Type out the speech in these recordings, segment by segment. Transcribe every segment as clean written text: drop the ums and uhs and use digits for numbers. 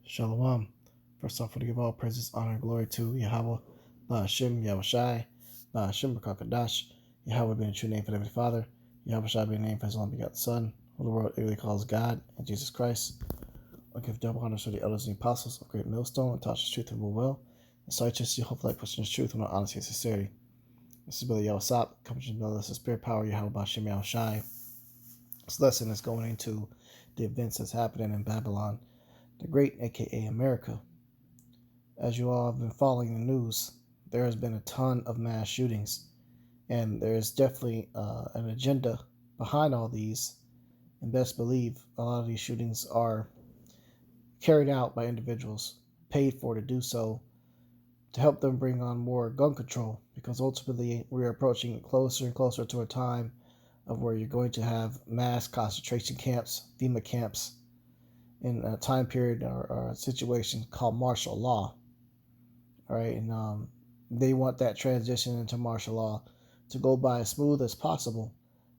Shalom. First off, I want to give all praises, honor, and glory to Yahweh, Hashem, Yahweh Shai, Hashem, Rakakadash, Yahweh being the true name for the Heavenly Father, Yahweh Shai being the name for his only begotten Son, who the world really calls God, and Jesus Christ. I give double honor to the elders and the apostles of Great Millstone, and taught us truth and will well, and so I trust you, hopefully, like questions truth with honesty and sincerity. This is Brother Yahweh Sop, coming to know us the spirit power, Yahweh Hashem, Yahweh Shai. This lesson is going into the events that's happening in Babylon the Great, aka America. As you all have been following the news, there has been a ton of mass shootings, and there is definitely an agenda behind all these. And best believe a lot of these shootings are carried out by individuals paid for to do so to help them bring on more gun control, because ultimately we're approaching closer and closer to a time of where you're going to have mass concentration camps, FEMA camps, in a time period or a situation called martial law. All right, and they want that transition into martial law to go by as smooth as possible,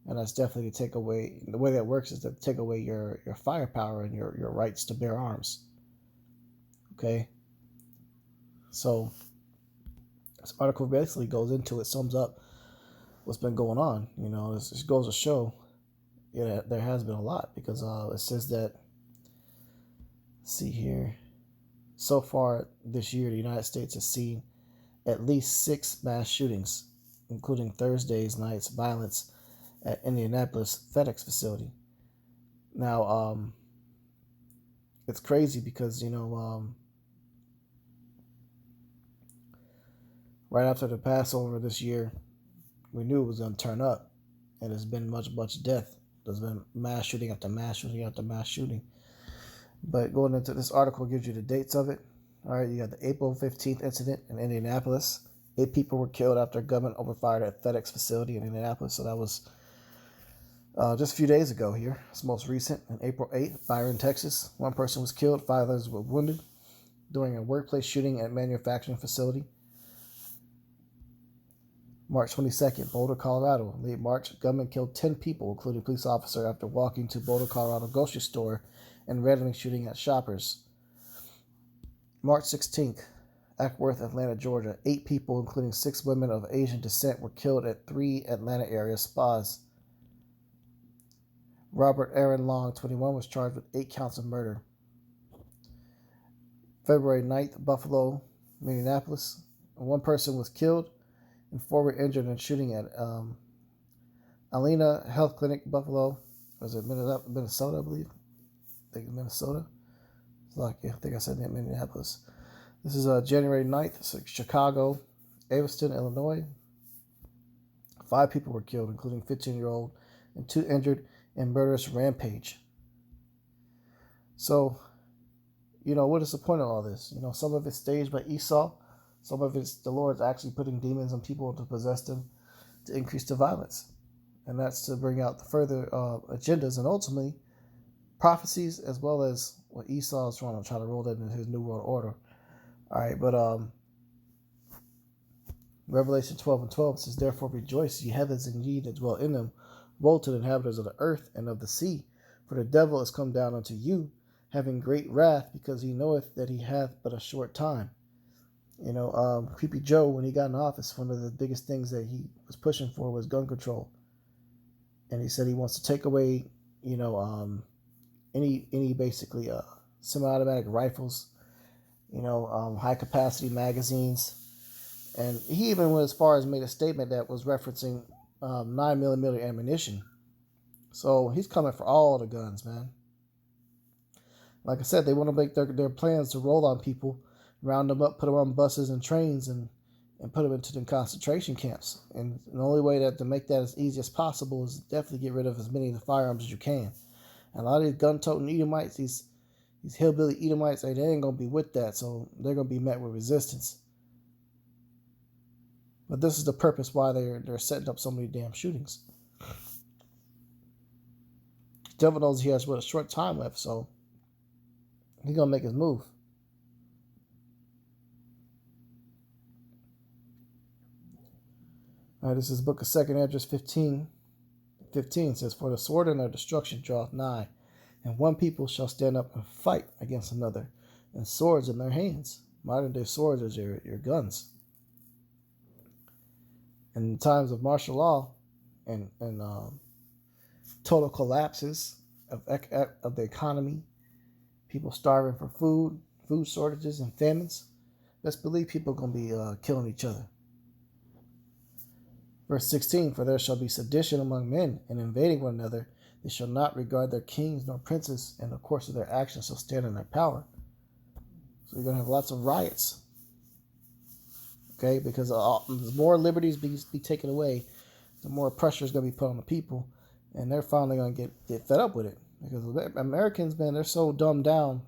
and that's definitely to take away. The way that works is to take away your firepower and your rights to bear arms. Okay, so this article basically goes into it, sums up what's been going on. You know, it goes to show, yeah, there has been a lot, because it says that. Let's see here. So far this year, the United States has seen at least 6 mass shootings, including Thursday's night's violence at Indianapolis FedEx facility. Now, it's crazy because, right after the Passover this year, we knew it was going to turn up, and there's been much death. There's been mass shooting after mass shooting after mass shooting. But going into this article gives you the dates of it. All right, you got the April 15th incident in Indianapolis. 8 people were killed after a gunman opened fire at FedEx facility in Indianapolis. So that was just a few days ago here. It's most recent. On April 8th, fire in Texas. 1 person was killed, 5 others were wounded during a workplace shooting at a manufacturing facility. March 22nd, Boulder, Colorado. Late March, gunman killed 10 people, including a police officer, after walking to Boulder, Colorado grocery store and randomly shooting at shoppers. March 16th, Acworth, Atlanta, Georgia. 8 people, including 6 women of Asian descent, were killed at 3 Atlanta area spas. Robert Aaron Long, 21, was charged with 8 counts of murder. February 9th, Buffalo, Minneapolis. 1 person was killed and 4 were injured in shooting at Alena Health Clinic, Buffalo. Was it Minnesota, I believe? I think Minnesota. I think I said Minneapolis. This is January 9th, so Chicago, Evanston, Illinois. 5 people were killed, including 15-year-old, and 2 injured in murderous rampage. So, what is the point of all this? Some of it's staged by Esau. Some of it's the Lord's actually putting demons on people to possess them to increase the violence. And that's to bring out the further agendas and ultimately prophecies, as well as what Esau is trying to roll that into his New World Order. All right, but Revelation 12:12 says, "Therefore rejoice, ye heavens, and ye that dwell in them. Woe to the inhabitants of the earth and of the sea, for the devil is come down unto you, having great wrath, because he knoweth that he hath but a short time." Creepy Joe, when he got in office, one of the biggest things that he was pushing for was gun control, and he said he wants to take away, any basically semi-automatic rifles, high capacity magazines, and he even went as far as made a statement that was referencing 9mm ammunition. So he's coming for all the guns, man. Like I said, they want to make their plans to roll on people, round them up, put them on buses and trains, and put them into the concentration camps. And the only way to make that as easy as possible is definitely get rid of as many of the firearms as you can. And a lot of these gun-toting Edomites, these hillbilly Edomites, they ain't going to be with that, so they're going to be met with resistance. But this is the purpose why they're setting up so many damn shootings. The devil knows he has a short time left, so he's going to make his move. All right, this is the book of 2nd Esdras 15 says, "For the sword and their destruction draweth nigh, and one people shall stand up and fight against another, and swords in their hands. Modern day swords is your guns. In times of martial law and total collapses of the economy, people starving for food shortages and famines, let's believe people are going to be killing each other. Verse 16, for there shall be sedition among men, and invading one another. They shall not regard their kings nor princes, and the course of their actions shall stand in their power. So you're going to have lots of riots. Okay, because the more liberties be taken away, the more pressure is going to be put on the people, and they're finally going to get fed up with it. Because Americans, man, they're so dumbed down,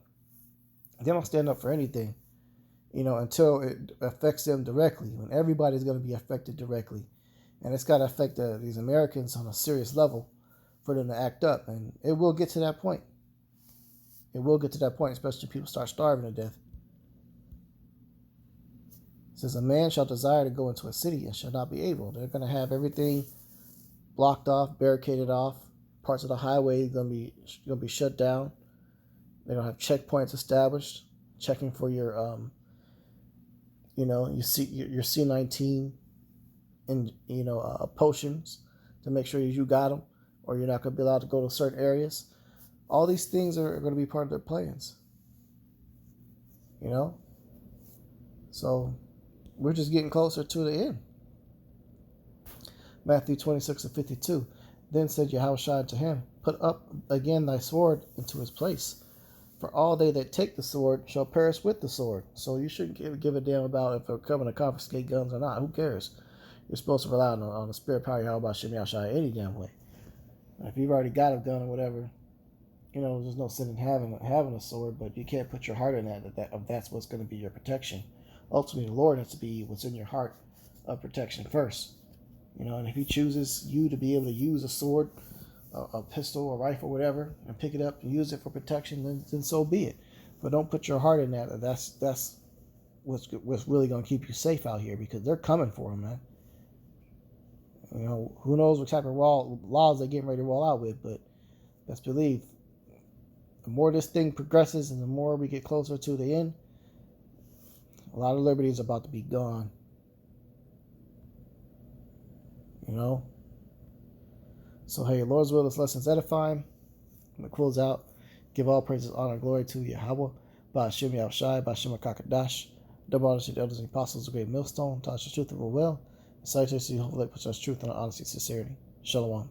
they don't stand up for anything, until it affects them directly, when everybody's going to be affected directly. And it's got to affect these Americans on a serious level for them to act up. And it will get to that point. It will get to that point, especially if people start starving to death. It says, a man shall desire to go into a city and shall not be able. They're going to have everything blocked off, barricaded off. Parts of the highway going to be shut down. They're going to have checkpoints established, checking for your, your C19 and potions to make sure you got them, or you're not going to be allowed to go to certain areas. All these things are going to be part of their plans. So we're just getting closer to the end. Matthew 26:52. Then said Yahushua to him, put up again thy sword into his place, for all they that take the sword shall perish with the sword. So you shouldn't give a damn about if they're coming to confiscate guns or not. Who cares? You're supposed to rely on the spirit power Yahweh Shem Yahushua any damn way. If you've already got a gun or whatever, there's no sin in having a sword, but you can't put your heart in that's what's going to be your protection. Ultimately, the Lord has to be what's in your heart of protection first. And if he chooses you to be able to use a sword, a pistol, a rifle, whatever, and pick it up and use it for protection, then so be it. But don't put your heart in that. That's what's really going to keep you safe out here, because they're coming for them, man. Who knows what type of laws they're getting ready to roll out with, but best believe the more this thing progresses and the more we get closer to the end, a lot of liberties are about to be gone. So hey, Lord's will, this lesson's edifying. I'm going to close out. Give all praises, honor, and glory to Yahweh. Ba'ashem Yahushai, Ba'ashem HaKadosh. Double honor to the elders and apostles of the great millstone. Touch the truth of a will. Salutations to you, hopefully, which has truth and honesty and sincerity. Shalom.